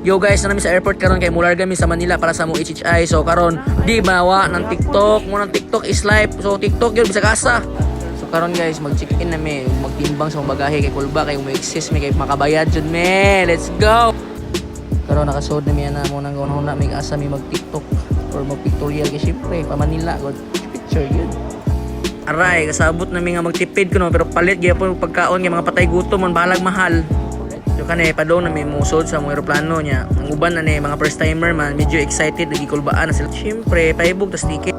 Yo guys, na namin sa airport karon kay mular kami sa Manila para sa mo HHI. So karon di bawa ng TikTok, mo ng TikTok is life. So TikTok yun bisa kasa. So karon guys, mag-check-in na mi, magtimbang sa mga bagahe kay kulba kay mag-exist mi kay makabayad jud me. Let's go. Karon nakasod na mi na mo nang una mi asa mi mag-TikTok or mag-pictorial kay syempre pa Manila god picture yun. Aray, kasabot na mi nga magtipid ko no, pero palit gyapon pagkaon nga mga patay gutom mon balag mahal. So kani pa daw na may musod sa mga eroplano niya. Ang uban na ni mga first timer man medyo excited nagikulbaan na sila. Syempre, paibog tas ticket.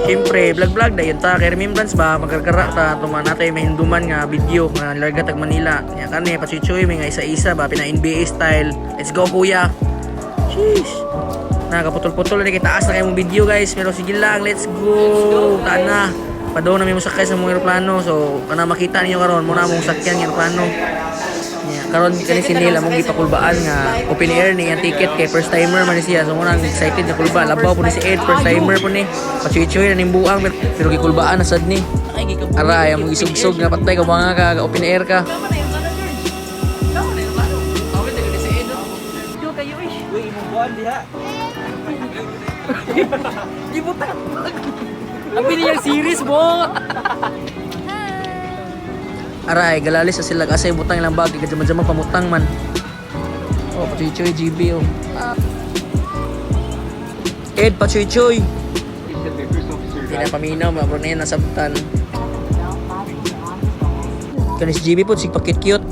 Syempre, vlog dayon ta kay remembrance ba magkarkara ta tuman natay mahinduman nga video nga larga tag Manila. Nya kani pachichoy mi nga isa-isa ba pina NBA style. Let's go kuya. Sheesh. Nakaputol-putol na kita taas na kayong video guys, pero sige lang, let's go. Tana. Pa daw na may musakay sa mga eroplano. So, kana makita niyo karon muna mong sakyan ng eroplano. Karon kani sinila mong gipakulbaan nga open air ni ang ticket kay first timer man siya. So muna excited na kulba. Labaw po ni si Ed, first timer po ni. Pachuy-chuy na ning buang pero gikulbaan na sad ni. Aray mo isugsog nga patay ka mga ka open air ka. Gibutan. Ang piniyang series mo. Aray, galalis sa sila kasi butang ilang bag, kadyaman-dyaman pamutang man. Oh, pachuy-chuy GB oh. Ed, pachuy-chuy. Hindi na paminaw, mabro na yan nasabtan. Kanis GB po, sig pakit-cute.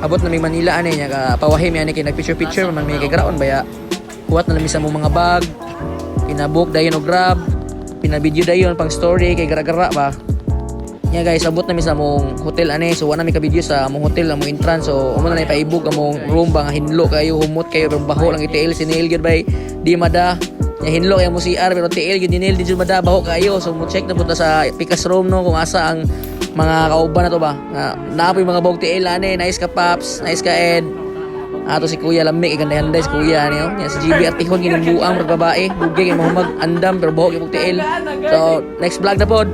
Abot na may Manila ani niya, pawahim yan kay nag-picture-picture man may kagraon baya. Kuwat na namin sa mong mga bag, pinabook dayon o grab. Pinabidyo dayon pang story kay gara-gara ba. Nya guys, abot na mi sa mong hotel ani. So wala mi ka video sa among hotel among entrance. So amo na ipaibog among room ba nga hinlo kayo humot kayo pero baho lang itiil sinil gyud bay di mada. Nya hinlo kay mo CR pero tiil gyud dinil di jud mada baho kayo. So mo check na punta sa Picas room no kung asa ang mga kauban na to ba. Naapoy mga bawog tiil ani, nice ka Paps, nice ka Ed. Ato si Kuya Lamig, igandahan si Kuya niyo. Nya si GB at Tihon ginimbuang magbabae, dugay kay mahumag andam pero buhok yung tiil. So next vlog na pod.